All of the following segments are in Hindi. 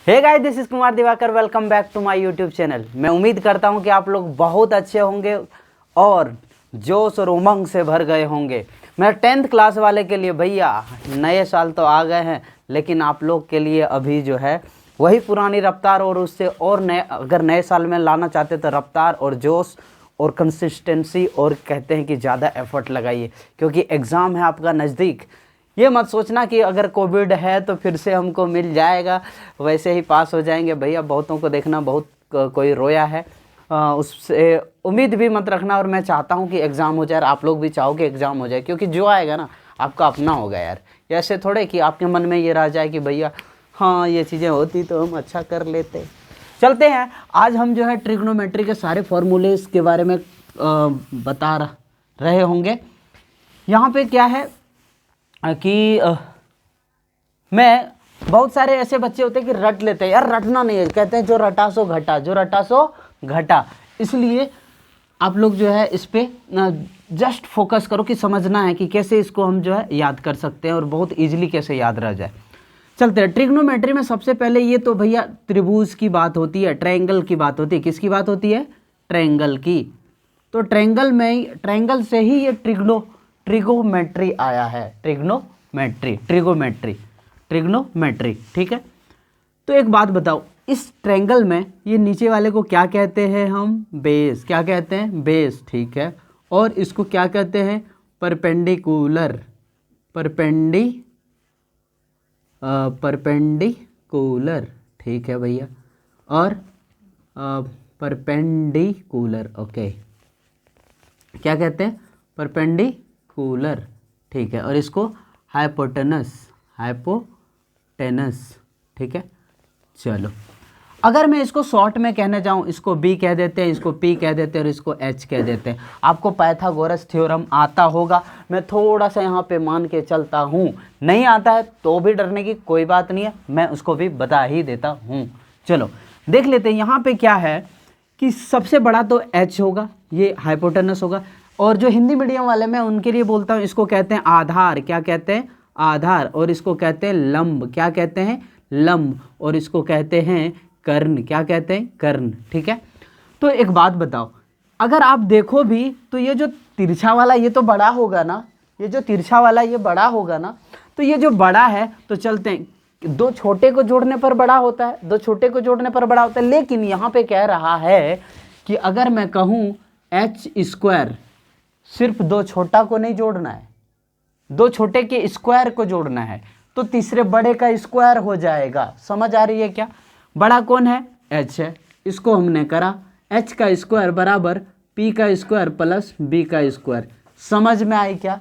Hey guys, this is Kumar Diwakar. Welcome back to my YouTube channel. मैं उम्मीद करता हूं कि आप लोग बहुत अच्छे होंगे और जोश और उमंग से भर गए होंगे। मैं 10th क्लास वाले के लिए भैया नए साल तो आ गए हैं, लेकिन आप लोग के लिए अभी जो है वही पुरानी रफ्तार और उससे और नए, अगर नए साल में लाना चाहते तो रफ्तार और जोश और कंसिस्टेंसी और कहते हैं कि ज़्यादा एफर्ट लगाइए, क्योंकि एग्ज़ाम है आपका नज़दीक। ये मत सोचना कि अगर कोविड है तो फिर से हमको मिल जाएगा, वैसे ही पास हो जाएंगे। भैया बहुतों को देखना, बहुत कोई रोया है, उससे उम्मीद भी मत रखना। और मैं चाहता हूँ कि एग्ज़ाम हो जाए, आप लोग भी चाहोगे एग्ज़ाम हो जाए, क्योंकि जो आएगा ना आपका अपना होगा यार। ऐसे थोड़े कि आपके मन में ये रह जाए कि भैया हाँ ये चीज़ें होती तो हम अच्छा कर लेते। चलते हैं, आज हम जो है ट्रिग्नोमेट्री के सारे फॉर्मूलेस के बारे में बता रहे होंगे। यहाँ पे क्या है कि मैं बहुत सारे ऐसे बच्चे होते हैं कि रट लेते हैं। यार रटना नहीं है, कहते हैं जो रटा सो घटा, जो रटा सो घटा। इसलिए आप लोग जो है इस पे जस्ट फोकस करो कि समझना है कि कैसे इसको हम जो है याद कर सकते हैं और बहुत इजीली कैसे याद रह जाए। चलते हैं, ट्रिग्नोमेट्री में सबसे पहले ये तो भैया त्रिभुज की बात होती है, ट्रायंगल की बात होती है। किसकी बात होती है? ट्रायंगल की। तो ट्रायंगल से ही ये ट्रिगोमेट्री आया है। ट्रिग्नोमेट्री, ठीक है। तो एक बात बताओ, इस ट्रायंगल में ये नीचे वाले को क्या कहते हैं हम? बेस। क्या कहते हैं? बेस, ठीक है। और इसको क्या कहते हैं? परपेंडिकुलर, ठीक है भैया। और परपेंडिकुलर, ओके, क्या कहते हैं? परपेंडिकुलर, ठीक है। और इसको हाइपोटेनस, ठीक है। चलो, अगर मैं इसको शॉर्ट में कहने जाऊं, इसको बी कह देते हैं, इसको पी कह देते हैं और इसको एच कह देते हैं। आपको पाइथागोरस थ्योरम आता होगा, मैं थोड़ा सा यहाँ पे मान के चलता हूँ। नहीं आता है तो भी डरने की कोई बात नहीं है, मैं उसको भी बता ही देता हूँ। चलो देख लेते हैं, यहाँ पे क्या है कि सबसे बड़ा तो एच होगा, ये हाइपोटेनस होगा। और जो हिंदी मीडियम वाले मैं उनके लिए बोलता हूँ, इसको कहते हैं आधार। क्या कहते हैं? आधार। और इसको कहते हैं लंब। क्या कहते हैं? लंब। और इसको कहते हैं कर्ण। क्या कहते हैं? कर्ण, ठीक है। तो एक बात बताओ, अगर आप देखो भी तो ये जो तिरछा वाला ये तो बड़ा होगा ना, ये जो तिरछा वाला ये बड़ा होगा ना, तो ये जो बड़ा है, तो चलते हैं, दो छोटे को जोड़ने पर बड़ा होता है, दो छोटे को जोड़ने पर बड़ा होता है। लेकिन यहाँ पे कह रहा है कि अगर मैं कहूँ एच स्क्वायर, सिर्फ दो छोटा को नहीं जोड़ना है, दो छोटे के स्क्वायर को जोड़ना है, तो तीसरे बड़े का स्क्वायर हो जाएगा। समझ आ रही है क्या? बड़ा कौन है? एच है। इसको हमने करा एच का स्क्वायर बराबर पी का स्क्वायर प्लस बी का स्क्वायर। समझ में आई क्या?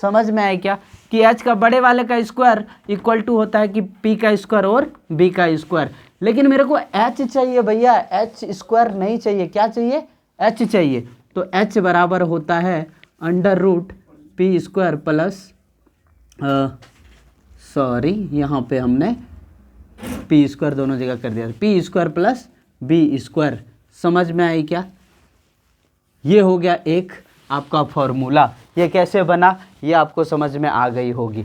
समझ में आई क्या कि एच का बड़े वाले का स्क्वायर इक्वल टू होता है कि पी का स्क्वायर और बी का स्क्वायर। लेकिन मेरे को एच चाहिए भैया, एच स्क्वायर नहीं चाहिए। क्या चाहिए? एच चाहिए। तो एच बराबर होता है under root P square plus यहाँ पे हमने पी स्क्वायर दोनों जगह कर दिया, P square plus B square. समझ में आई क्या? ये हो गया एक आपका फॉर्मूला। ये कैसे बना ये आपको समझ में आ गई होगी।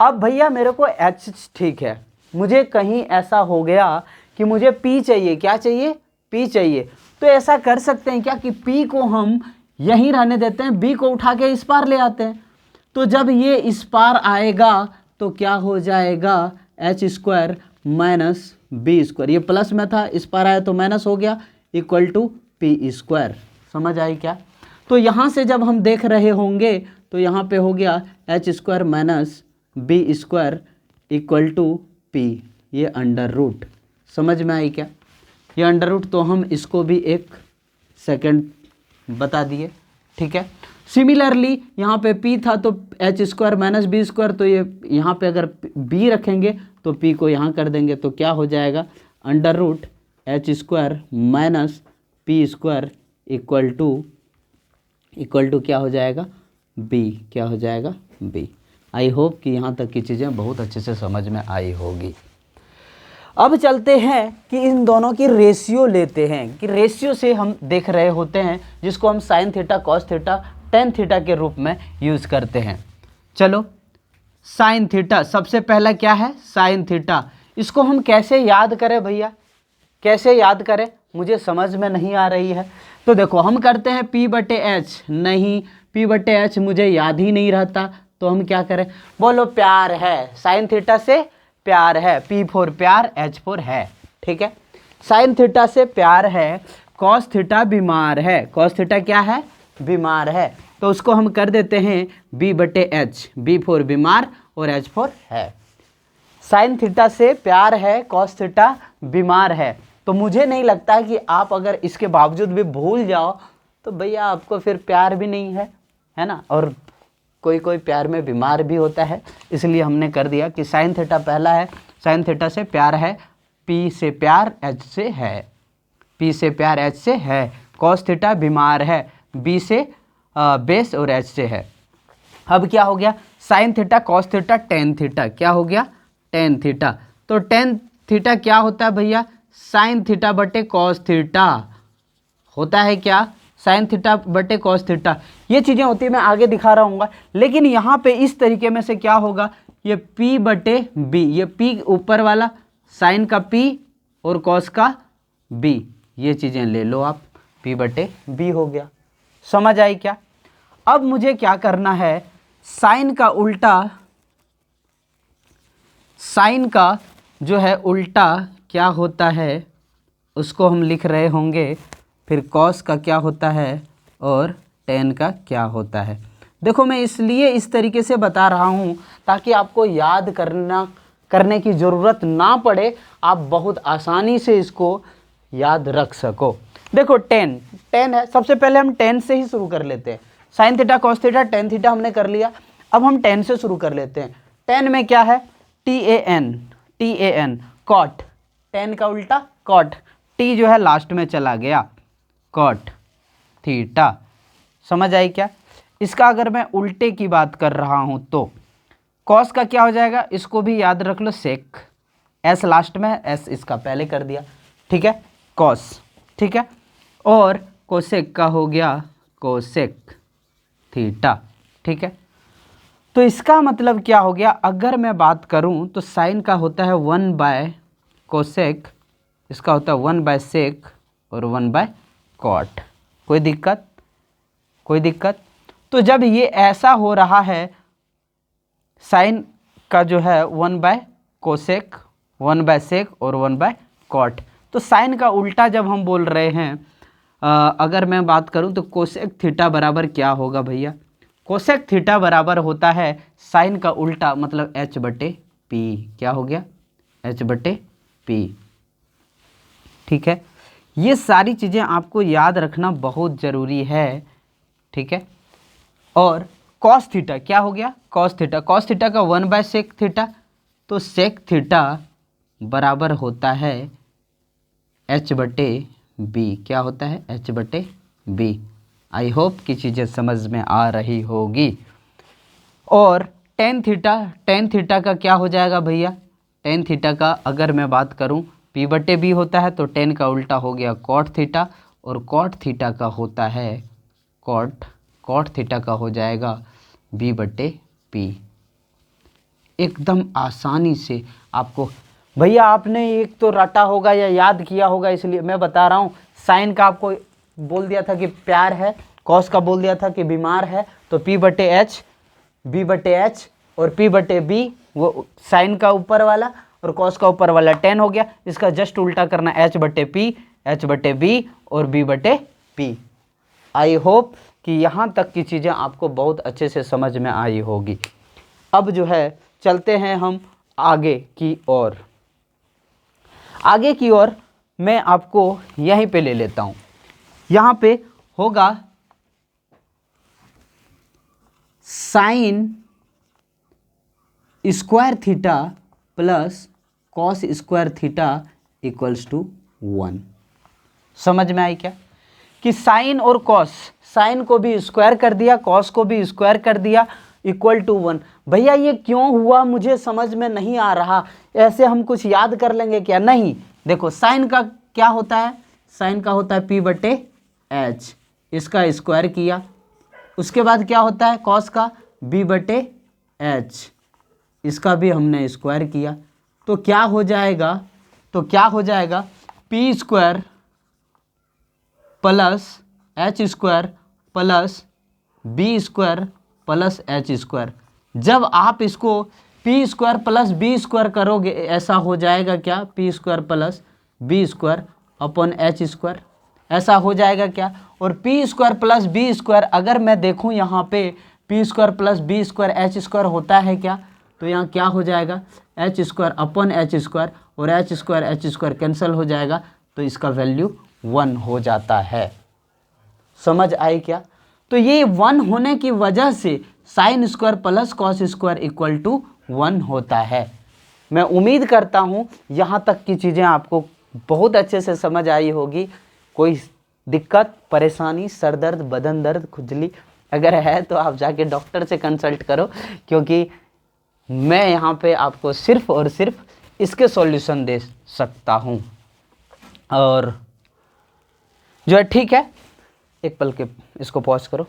अब भैया मेरे को एच ठीक है, मुझे कहीं ऐसा हो गया कि मुझे पी चाहिए। क्या चाहिए? पी चाहिए। तो ऐसा कर सकते हैं क्या कि पी को हम यहीं रहने देते हैं, बी को उठा के इस पार ले आते हैं। तो जब ये इस पार आएगा तो क्या हो जाएगा? H square minus B square. ये प्लस में था, इस पार आया तो माइनस हो गया, इक्वल टू पी स्क्वायर। समझ आई क्या? तो यहाँ से जब हम देख रहे होंगे तो यहाँ पे हो गया H square minus B square equal to P, ये अंडर रूट। समझ में आई क्या? ये अंडर रूट, तो हम इसको भी एक सेकंड बता दिए, ठीक है। सिमिलरली यहाँ पे p था तो H square minus B square, तो ये यहाँ पे अगर b रखेंगे तो p को यहाँ कर देंगे, तो क्या हो जाएगा? Under root H square minus P square equal to क्या हो जाएगा? b। क्या हो जाएगा? b। आई होप कि यहाँ तक की चीज़ें बहुत अच्छे से समझ में आई होगी। अब चलते हैं कि इन दोनों की रेशियो लेते हैं, कि रेशियो से हम देख रहे होते हैं, जिसको हम sine theta, cos theta, tan theta के रूप में यूज़ करते हैं। चलो साइन थीटा, सबसे पहला क्या है? Sine theta. इसको हम कैसे याद करें भैया, कैसे याद करें, मुझे समझ में नहीं आ रही है। तो देखो हम करते हैं P/H, नहीं P/H मुझे याद ही नहीं रहता, तो हम क्या करें, बोलो प्यार है, साइन थीटा से प्यार है, P फॉर प्यार, H फॉर है, ठीक है। साइन थीटा से प्यार है, कॉस थीटा बीमार है, कॉस थीटा क्या है, बीमार है, तो उसको हम कर देते हैं B/H, B फॉर बीमार और H फॉर है। साइन थीटा से प्यार है, कॉस थीटा बीमार है, तो मुझे नहीं लगता कि आप अगर इसके बावजूद भी भूल जाओ तो भैया आपको फिर प्यार भी नहीं है ना, और कोई कोई प्यार में बीमार भी होता है, इसलिए हमने कर दिया कि साइन थीटा पहला है, साइन थीटा से प्यार है, P से प्यार H से है, P से प्यार H से है, कॉस थीटा बीमार है, B से बेस और H से है। अब क्या हो गया, sine theta cos theta tan theta, क्या हो गया, टेन थीटा, तो टेन थीटा क्या होता है भैया, साइन थीटा बटे कॉस थीटा होता है, क्या, साइन थीटा बटे कॉस थीटा, ये चीज़ें होती है, मैं आगे दिखा रहा हूँ, लेकिन यहाँ पे इस तरीके में से क्या होगा, ये P/B, ये P ऊपर वाला, साइन का P और कॉस का B, ये चीज़ें ले लो आप, P/B हो गया, समझ आई क्या। अब मुझे क्या करना है, साइन का उल्टा, साइन का जो है उल्टा क्या होता है उसको हम लिख रहे होंगे, फिर कॉस का क्या होता है और टेन का क्या होता है। देखो मैं इसलिए इस तरीके से बता रहा हूँ ताकि आपको याद करने की ज़रूरत ना पड़े, आप बहुत आसानी से इसको याद रख सको। देखो टेन है, सबसे पहले हम टेन से ही शुरू कर लेते हैं, sine theta cos theta tan theta हमने कर लिया, अब हम टेन से शुरू कर लेते हैं। टेन में क्या है, TAN कॉट, टेन का उल्टा कॉट, T जो है लास्ट में चला गया, कॉट थीटा, समझ आई क्या। इसका अगर मैं उल्टे की बात कर रहा हूं तो कॉस का क्या हो जाएगा, इसको भी याद रख लो, सेक, S लास्ट में, S इसका पहले कर दिया, ठीक है, कॉस, ठीक है, और कोसेक का हो गया कोसेक थीटा, ठीक है। तो इसका मतलब क्या हो गया, अगर मैं बात करूं तो साइन का होता है 1/कोसेक, इसका होता है 1/सेक और 1/कॉट, कोई दिक्कत, कोई दिक्कत। तो जब ये ऐसा हो रहा है, साइन का जो है 1/कोसेक 1/सेक और 1/कॉट, तो साइन का उल्टा जब हम बोल रहे हैं, अगर मैं बात करूं तो कोसेक थीटा बराबर क्या होगा भैया, कोसेक थीटा बराबर होता है साइन का उल्टा, मतलब H/P, क्या हो गया, H/P, ठीक है। ये सारी चीज़ें आपको याद रखना बहुत ज़रूरी है, ठीक है। और कॉस थीटा क्या हो गया, कॉस थीटा, कॉस थीटा का 1/सेक थीटा, तो सेक थीटा बराबर होता है H/B, क्या होता है, H/B। आई होप कि चीज़ें समझ में आ रही होगी। और टेन थीटा का क्या हो जाएगा भैया, टेन थीटा का अगर मैं बात करूं P/B होता है, तो टेन का उल्टा हो गया कॉट थीटा, और कॉट थीटा का होता है कॉट थीटा का हो जाएगा B/P। एकदम आसानी से आपको, भैया आपने एक तो रटा होगा या याद किया होगा, इसलिए मैं बता रहा हूँ। साइन का आपको बोल दिया था कि प्यार है, कॉस का बोल दिया था कि बीमार है, तो P/H, B/H और P/B, वो साइन का ऊपर वाला और कॉस का ऊपर वाला टेन हो गया, इसका जस्ट उल्टा करना H/P, H/B और B/P। आई होप कि यहाँ तक की चीज़ें आपको बहुत अच्छे से समझ में आई होगी। अब जो है चलते हैं हम आगे की ओर, आगे की ओर मैं आपको यहीं पे ले लेता हूँ। यहाँ पे होगा sine square theta plus cos square theta equals to 1। समझ में आई क्या, कि साइन और कॉस, साइन को भी स्क्वायर कर दिया, कॉस को भी स्क्वायर कर दिया, इक्वल टू 1। भैया ये क्यों हुआ मुझे समझ में नहीं आ रहा, ऐसे हम कुछ याद कर लेंगे क्या, नहीं। देखो साइन का क्या होता है, साइन का होता है P/H, इसका स्क्वायर किया, उसके बाद क्या होता है कॉस का B/H, इसका भी हमने स्क्वायर किया, तो क्या हो जाएगा P square plus H square plus B square plus H square. जब आप इसको P square plus B square करोगे ऐसा हो जाएगा क्या, P square plus B square upon H square, ऐसा हो जाएगा क्या। और P square plus B square अगर मैं देखूं यहाँ पे P square plus B square H square होता है क्या, तो यहाँ क्या हो जाएगा H square upon H square, और एच स्क्वायर कैंसिल हो जाएगा, तो इसका वैल्यू 1 हो जाता है। समझ आई क्या। तो ये 1 होने की वजह से sine square plus cos square equal to 1 होता है। मैं उम्मीद करता हूँ यहाँ तक की चीज़ें आपको बहुत अच्छे से समझ आई होगी। कोई दिक्कत परेशानी, सर दर्द, बदन दर्द, खुजली अगर है तो आप जाके डॉक्टर से कंसल्ट करो, क्योंकि मैं यहाँ पे आपको सिर्फ और सिर्फ इसके सॉल्यूशन दे सकता हूँ। और जो है ठीक है, एक पल के इसको पॉज करो।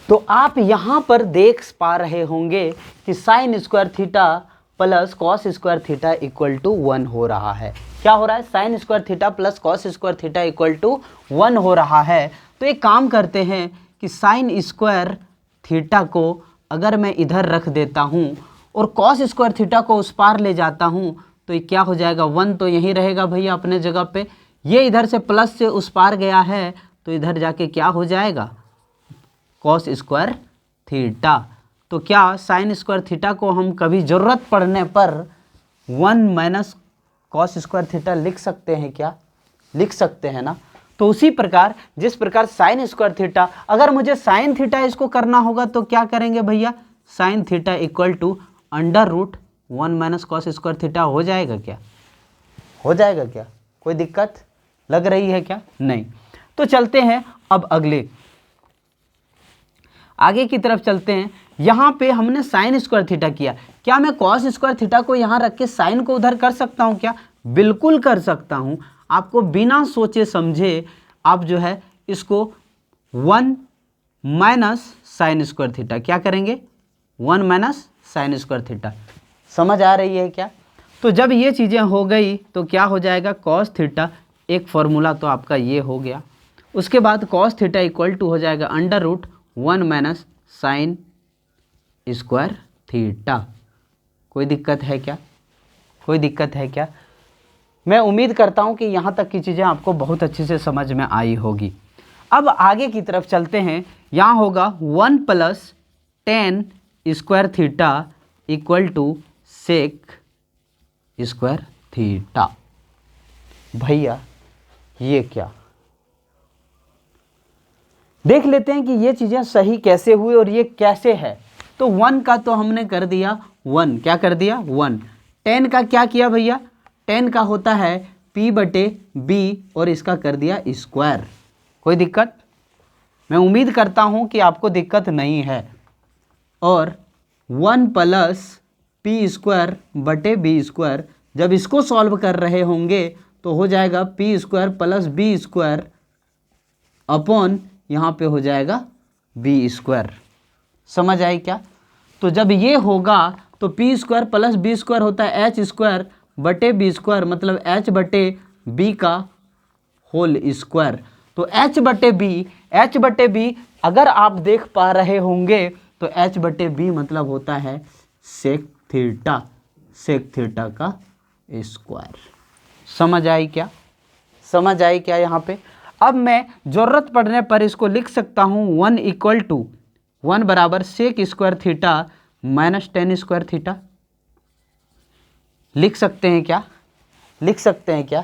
तो आप यहाँ पर देख पा रहे होंगे कि sine square theta plus cos square theta equal to 1 हो रहा है। क्या हो रहा है, sine square theta plus cos square theta equal to 1 हो रहा है। तो एक काम करते हैं कि साइन स्क्वायर थीटा को अगर मैं इधर रख देता हूँ और कॉस स्क्वायर थीटा को उस पार ले जाता हूँ, तो ये क्या हो जाएगा 1 तो यहीं रहेगा भैया अपने जगह पे। ये इधर से प्लस से उस पार गया है तो इधर जाके क्या हो जाएगा कॉस स्क्वायर थीटा। तो क्या साइन स्क्वायर थीटा को हम कभी ज़रूरत पड़ने पर 1 माइनस कॉस स्क्वायर थीटा लिख सकते हैं क्या, लिख सकते हैं ना। तो उसी प्रकार जिस प्रकार साइन स्क्वायर थीटा, अगर मुझे साइन थीटा इसको करना होगा तो क्या करेंगे भैया, sine theta equal to under root 1 minus cos square theta हो जाएगा क्या, हो जाएगा क्या, कोई दिक्कत लग रही है क्या, नहीं। तो चलते हैं अब आगे की तरफ चलते हैं। यहाँ पे हमने साइन स्क्वायर थीटा किया, क्या मैं कॉस स्क्वायर थीटा को यहाँ रख के साइन को उधर कर सकता हूँ क्या, बिल्कुल कर सकता हूँ। आपको बिना सोचे समझे आप जो है इसको 1 माइनस साइन स्क्वायर थीटा क्या करेंगे, 1 माइनस साइन स्क्वायर थीटा। समझ आ रही है क्या। तो जब ये चीज़ें हो गई तो क्या हो जाएगा कॉस थीटा, एक फॉर्मूला तो आपका ये हो गया। उसके बाद कॉस थीटा इक्वल टू हो जाएगा under root 1 minus sine square theta. कोई दिक्कत है क्या, कोई दिक्कत है क्या। मैं उम्मीद करता हूँ कि यहाँ तक की चीज़ें आपको बहुत अच्छे से समझ में आई होगी। अब आगे की तरफ चलते हैं। यहाँ होगा 1 plus tan square theta equal to sec square theta. भैया ये क्या, देख लेते हैं कि ये चीज़ें सही कैसे हुई और ये कैसे है। तो 1 का तो हमने कर दिया 1, क्या कर दिया 1। 10 का क्या किया भैया, 10 का होता है p/b और इसका कर दिया स्क्वायर। कोई दिक्कत, मैं उम्मीद करता हूँ कि आपको दिक्कत नहीं है। और 1 प्लस पी स्क्वायर बटे बी स्क्वायर, जब इसको सॉल्व कर रहे होंगे तो हो जाएगा P square plus B square upon यहाँ पे हो जाएगा बी स्क्वायर। समझ आई क्या। तो जब ये होगा तो P square plus B square होता है एच स्क्वायर बटे बी स्क्वायर, मतलब एच बटे बी का होल स्क्वायर। तो एच बटे बी अगर आप देख पा रहे होंगे तो एच बटे बी मतलब होता है सेक थीटा, सेक थीटा का स्क्वायर। समझ आई क्या, समझ आई क्या यहाँ पे। अब मैं ज़रूरत पड़ने पर इसको लिख सकता हूँ 1 इक्वल टू 1 बराबर sec square theta minus tan square theta. लिख सकते हैं क्या, लिख सकते हैं क्या।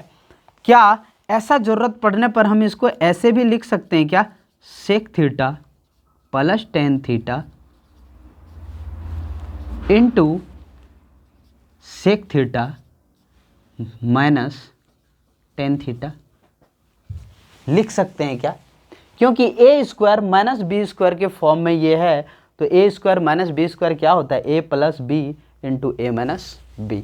क्या ऐसा ज़रूरत पड़ने पर हम इसको ऐसे भी लिख सकते हैं क्या, sec theta plus tan theta into sec theta minus tan theta. लिख सकते हैं क्या, क्योंकि A square minus B square के फॉर्म में ये है। तो A square minus B square क्या होता है, A plus B into A minus B.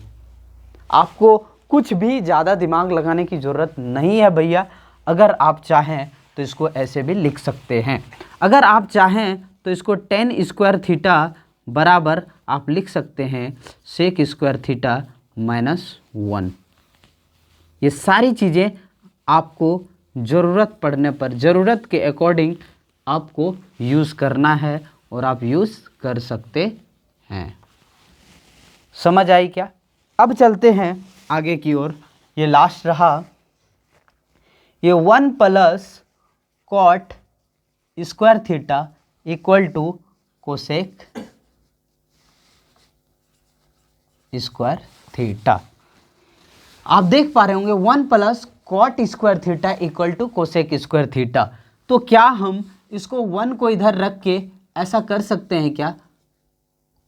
आपको कुछ भी ज़्यादा दिमाग लगाने की ज़रूरत नहीं है भैया। अगर आप चाहें तो इसको ऐसे भी लिख सकते हैं। अगर आप चाहें तो इसको टेन स्क्वायर थीटा बराबर आप लिख सकते हैं सेक स्क्वायर थीटा -1। ये सारी चीज़ें आपको ज़रूरत पड़ने पर ज़रूरत के अकॉर्डिंग आपको यूज़ करना है और आप यूज़ कर सकते हैं। समझ आई क्या? अब चलते हैं आगे की ओर। ये लास्ट रहा, ये 1 plus cot square theta equal to cosec square theta. आप देख पा रहे होंगे 1 plus cot square theta equal to cosec square theta. तो क्या हम इसको 1 को इधर रख के ऐसा कर सकते हैं क्या,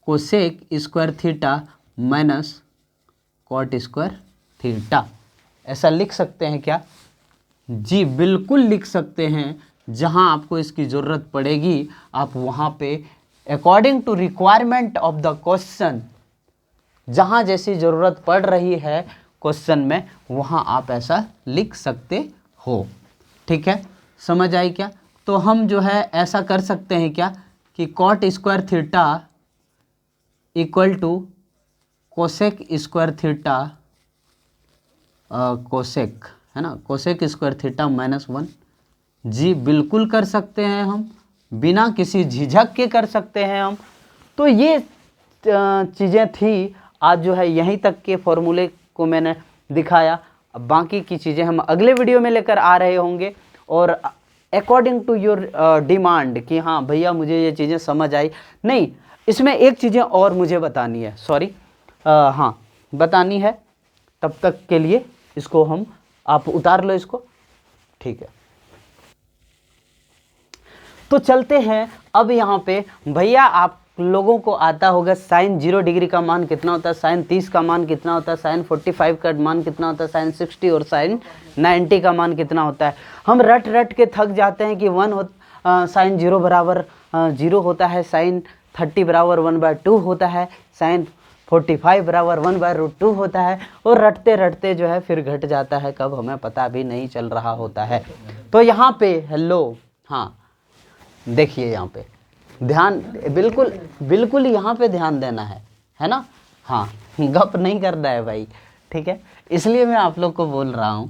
cosec square theta minus cot square theta, ऐसा लिख सकते हैं क्या? जी बिल्कुल लिख सकते हैं। जहां आपको इसकी ज़रूरत पड़ेगी आप वहां पे according to requirement of the question, जहां जैसी ज़रूरत पड़ रही है क्वेश्चन में, वहां आप ऐसा लिख सकते हो। ठीक है, समझ आई क्या? तो हम जो है ऐसा कर सकते हैं क्या कि cot square theta equal to cosec square theta, cosec है ना, कोसेक स्क्वायर थीटा -1। जी बिल्कुल कर सकते हैं हम, बिना किसी झिझक के कर सकते हैं हम। तो ये चीज़ें थी। आज जो है यहीं तक के फॉर्मूले को मैंने दिखाया। अब बाकी की चीज़ें हम अगले वीडियो में लेकर आ रहे होंगे, और अकॉर्डिंग टू योर डिमांड कि हाँ भैया मुझे ये चीज़ें समझ आई नहीं। इसमें एक चीज़ें और मुझे बतानी है, सॉरी हाँ बतानी है। तब तक के लिए इसको हम, आप उतार लो इसको, ठीक है। तो चलते हैं अब यहाँ पे। भैया आप लोगों को आता होगा साइन 0 डिग्री का मान कितना होता है, साइन 30 का मान कितना होता है, साइन 45 का मान कितना होता है, साइन 60 और साइन 90 का मान कितना होता है। हम रट रट के थक जाते हैं कि साइन 0 बराबर 0 होता है, साइन 30 बराबर 1/2 होता है, साइन 45 बराबर 1/√2 होता है, और रटते रटते जो है फिर घट जाता है, कब हमें पता भी नहीं चल रहा होता है। तो यहाँ पे हेलो, हाँ देखिए यहाँ पे ध्यान, बिल्कुल बिल्कुल यहाँ पे ध्यान देना है ना। हाँ गप नहीं करना है भाई, ठीक है। इसलिए मैं आप लोग को बोल रहा हूँ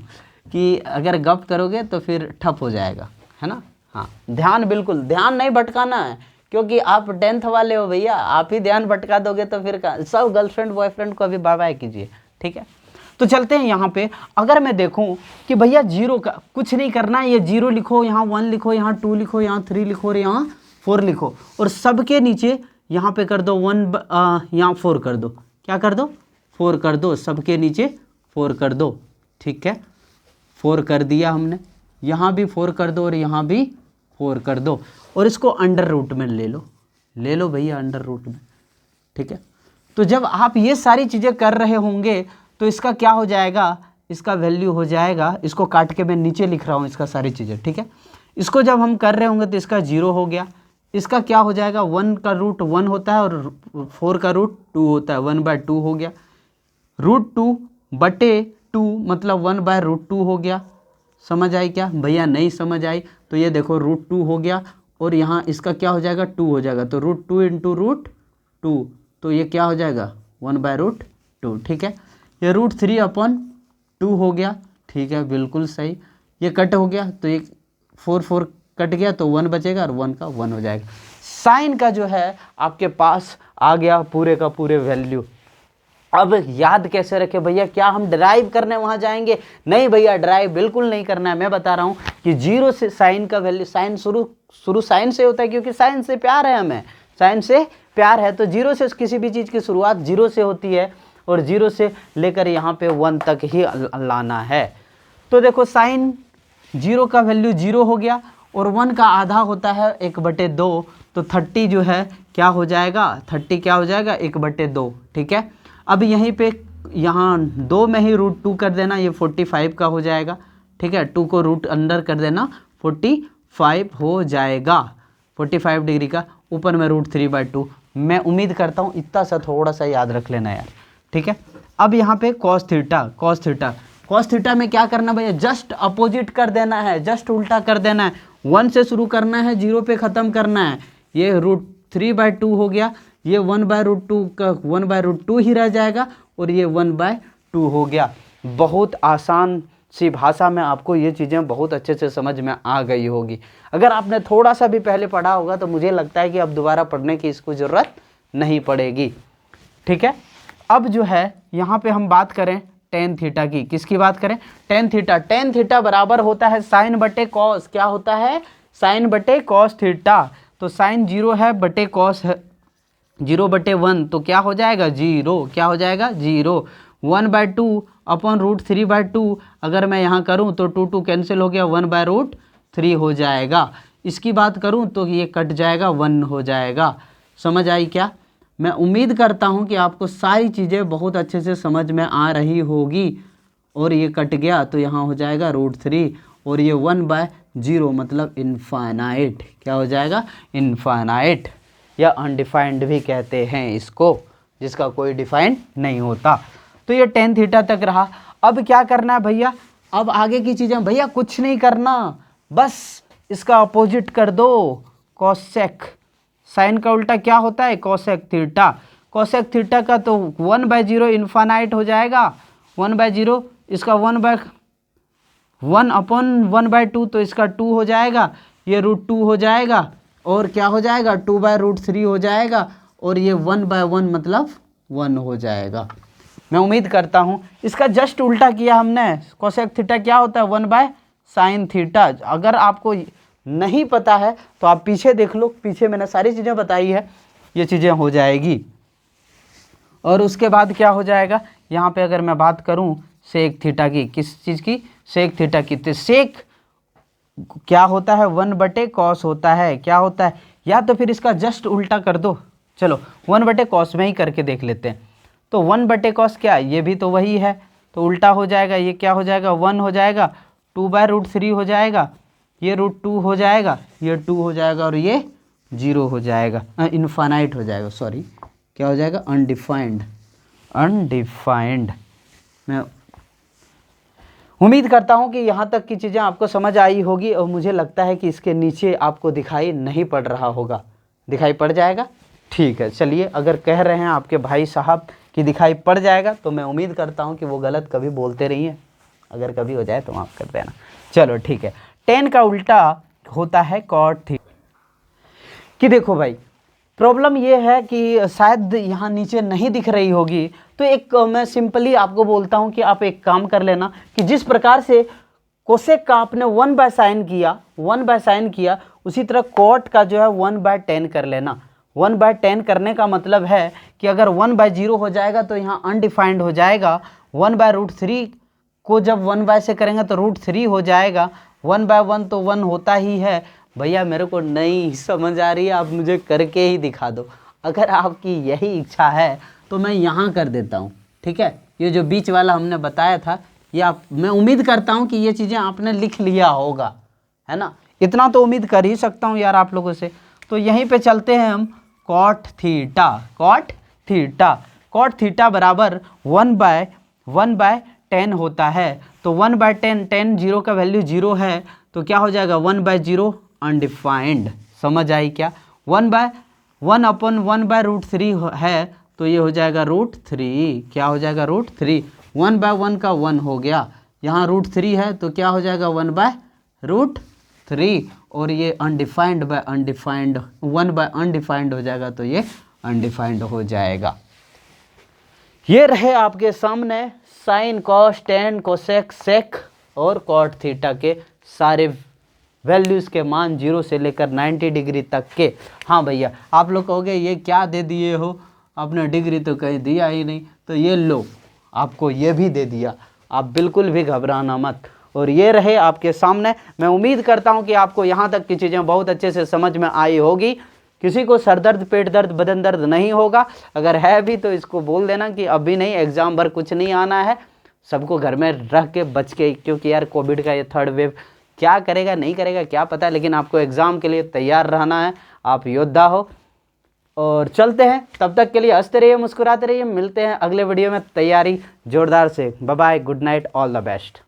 कि अगर गप करोगे तो फिर ठप हो जाएगा, है ना। हाँ ध्यान, बिल्कुल ध्यान नहीं भटकाना है, क्योंकि आप 10th वाले हो भैया, आप ही ध्यान भटका दोगे तो फिर सब गर्लफ्रेंड बॉयफ्रेंड को अभी बाय बाय कीजिए, ठीक है। तो चलते हैं यहाँ पे। अगर मैं देखूँ कि भैया 0 का कुछ नहीं करना है, ये 0 लिखो, यहाँ 1 लिखो, यहाँ 2 लिखो, यहाँ 3 लिखो और यहाँ 4 लिखो, और सबके नीचे यहाँ पे कर दो 1, यहाँ 4 कर दो। क्या कर दो? 4 कर दो, सबके नीचे 4 कर दो, ठीक है। 4 कर दिया हमने, यहाँ भी 4 कर दो और यहाँ भी 4 कर दो, और इसको अंडर रूट में ले लो भैया, अंडर रूट में, ठीक है। तो जब आप ये सारी चीज़ें कर रहे होंगे तो इसका क्या हो जाएगा, इसका वैल्यू हो जाएगा, इसको काट के मैं नीचे लिख रहा हूँ इसका सारी चीज़ें, ठीक है। इसको जब हम कर रहे होंगे तो इसका 0 हो गया, इसका क्या हो जाएगा, 1 का रूट 1 होता है और 4 का रूट 2 होता है, 1/2 हो गया। √2/2 मतलब 1/√2 हो गया। समझ आई क्या भैया? नहीं समझ आई तो ये देखो √2 हो गया, और यहाँ इसका क्या हो जाएगा, 2 हो जाएगा, तो √2 × √2, तो ये क्या हो जाएगा 1/√2, ठीक है। ये √3/2 हो गया, ठीक है, बिल्कुल सही। ये कट हो गया तो ये 4 कट गया तो 1 बचेगा और 1 का 1 हो जाएगा। साइन का जो है आपके पास आ गया पूरे का पूरे वैल्यू। अब याद कैसे रखे भैया? क्या हम ड्राइव करने वहाँ जाएंगे? नहीं भैया, ड्राइव बिल्कुल नहीं करना है। मैं बता रहा हूँ कि 0 से साइन का वैल्यू, साइन शुरू साइन से होता है, क्योंकि साइन से प्यार है, हमें साइन से प्यार है। तो 0 से किसी भी चीज़ की शुरुआत 0 से होती है, और 0 से लेकर यहाँ पे 1 तक ही लाना है। तो देखो साइन 0 का वैल्यू 0 हो गया, और 1 का आधा होता है 1/2, तो 30 जो है क्या हो जाएगा, 30 क्या हो जाएगा 1/2, ठीक है। अब यहीं पे यहाँ 2 में ही √2 कर देना, ये 45 का हो जाएगा, ठीक है। 2 को रूट अंदर कर देना, 45 हो जाएगा, 45 डिग्री का, ऊपर में √3/2। मैं उम्मीद करता हूँ इतना सा थोड़ा सा याद रख लेना यार, ठीक है। अब यहाँ पे cos थीटा में क्या करना भैया? जस्ट अपोजिट कर देना है, जस्ट उल्टा कर देना है। 1 से शुरू करना है, 0 पे ख़त्म करना है। ये √3/2 हो गया, ये 1/√2 का 1/√2 ही रह जाएगा और ये 1/2 हो गया। बहुत आसान सी भाषा में आपको ये चीज़ें बहुत अच्छे से समझ में आ गई होगी। अगर आपने थोड़ा सा भी पहले पढ़ा होगा तो मुझे लगता है कि अब दोबारा पढ़ने की इसको ज़रूरत नहीं पड़ेगी। ठीक है, अब जो है यहाँ पे हम बात करें टेन थीटा की। किसकी बात करें? Tan theta. टेन थीटा बराबर होता है साइन बटे कॉस। क्या होता है? साइन बटे कॉस थीटा। तो साइन 0 है बटे कॉस है 0/1, तो क्या हो जाएगा? 0। क्या हो जाएगा? 0। 1/2 अपॉन √3/2 अगर मैं यहाँ करूँ तो 2 कैंसिल हो गया, 1/√3 हो जाएगा। इसकी बात करूँ तो ये कट जाएगा, 1 हो जाएगा। समझ आई क्या? मैं उम्मीद करता हूँ कि आपको सारी चीज़ें बहुत अच्छे से समझ में आ रही होगी। और ये कट गया तो यहाँ हो जाएगा √3 और ये 1/0 मतलब इनफाइनाइट। क्या हो जाएगा? इनफाइनाइट या अनडिफाइंड भी कहते हैं इसको, जिसका कोई डिफाइंड नहीं होता। तो ये टेन थीटा तक रहा। अब क्या करना है भैया? अब आगे की चीज़ें भैया कुछ नहीं करना, बस इसका अपोजिट कर दो, कोसेक। साइन का उल्टा क्या होता है? Cosec theta. कोसेक थीटा का तो 1/0 इनफाइनाइट हो जाएगा, 1/0 इसका 1/1 तो इसका 2 हो जाएगा, ये √2 हो जाएगा और क्या हो जाएगा? 2/√3 हो जाएगा और ये 1/1 मतलब 1 हो जाएगा। मैं उम्मीद करता हूँ इसका जस्ट उल्टा किया हमने। कोसेक थीटा क्या होता है? 1/sin theta. अगर आपको नहीं पता है तो आप पीछे देख लो, पीछे मैंने सारी चीज़ें बताई है, ये चीज़ें हो जाएगी। और उसके बाद क्या हो जाएगा? यहाँ पे अगर मैं बात करूँ सेक थीटा की, किस चीज़ की? सेक थीटा की। तो सेक क्या होता है? 1/cos होता है। क्या होता है? या तो फिर इसका जस्ट उल्टा कर दो। चलो 1/cos में ही करके देख लेते हैं। तो 1/cos क्या? ये भी तो वही है, तो उल्टा हो जाएगा। ये क्या हो जाएगा? 1 हो जाएगा, 2/√3 हो जाएगा, ये √2 हो जाएगा, ये 2 हो जाएगा और ये 0 हो जाएगा, इनफाइनाइट हो जाएगा। सॉरी, क्या हो जाएगा? अनडिफाइंड। अनडिफाइंड। मैं उम्मीद करता हूँ कि यहाँ तक की चीज़ें आपको समझ आई होगी और मुझे लगता है कि इसके नीचे आपको दिखाई नहीं पड़ रहा होगा। दिखाई पड़ जाएगा? ठीक है, चलिए। अगर कह रहे हैं आपके भाई साहब कि दिखाई पड़ जाएगा तो मैं उम्मीद करता हूँ कि वो गलत कभी बोलते नहीं हैं। अगर कभी हो जाए तो माफ़ कर देना। चलो ठीक है। टेन का उल्टा होता है कॉट थीटा। कि देखो भाई, प्रॉब्लम ये है कि शायद यहाँ नीचे नहीं दिख रही होगी, तो एक मैं सिंपली आपको बोलता हूँ कि आप एक काम कर लेना कि जिस प्रकार से कोसेक का आपने 1/sin किया उसी तरह कॉट का जो है 1/10 कर लेना। 1/10 करने का मतलब है कि अगर 1/0 हो जाएगा तो यहाँ अनडिफाइंड हो जाएगा। 1/√3 को जब 1 से करेंगे तो √3 हो जाएगा। 1/1 तो 1 होता ही है। भैया मेरे को नहीं समझ आ रही है, आप मुझे करके ही दिखा दो। अगर आपकी यही इच्छा है तो मैं यहाँ कर देता हूँ। ठीक है, ये जो बीच वाला हमने बताया था ये आप, मैं उम्मीद करता हूँ कि ये चीज़ें आपने लिख लिया होगा, है ना? इतना तो उम्मीद कर ही सकता हूँ यार आप लोगों से। तो यहीं पे चलते हैं हम। Cot theta. Cot theta. Cot theta बराबर 1/10 होता है। तो 1/10, 10 0 का वैल्यू 0 है तो क्या हो जाएगा? 1/0 अनडिफाइंड। समझ आई क्या? 1/1 अपॉन 1/√3 है तो ये हो जाएगा √3। क्या हो जाएगा? √3। 1/1 का 1 हो गया, यहाँ √3 है तो क्या हो जाएगा? 1/√3 और ये अनडिफाइंड बाय अनडिफाइंड, 1/अनडिफाइंड हो जाएगा तो ये अनडिफाइंड हो जाएगा। ये रहे आपके सामने साइन, कॉस, टेन, कोसेक, सेक और कॉट थीटा के सारे वैल्यूज़ के मान 0 से लेकर 90 डिग्री तक के। हाँ भैया, आप लोग कहोगे ये क्या दे दिए हो, आपने डिग्री तो कहीं दिया ही नहीं। तो ये लो, आपको ये भी दे दिया, आप बिल्कुल भी घबराना मत। और ये रहे आपके सामने। मैं उम्मीद करता हूँ कि आपको यहाँ तक की चीज़ें बहुत अच्छे से समझ में आई होगी। किसी को सर दर्द, पेट दर्द, बदन दर्द नहीं होगा। अगर है भी तो इसको बोल देना कि अभी नहीं, एग्ज़ाम भर कुछ नहीं आना है, सबको घर में रह के बच के, क्योंकि यार कोविड का ये 3rd वेव क्या करेगा नहीं करेगा क्या पता, लेकिन आपको एग्ज़ाम के लिए तैयार रहना है। आप योद्धा हो। और चलते हैं, तब तक के लिए हंसते रहिए, मुस्कुराते रहिए। मिलते हैं अगले वीडियो में तैयारी जोरदार से। Bye bye, good night, all the best.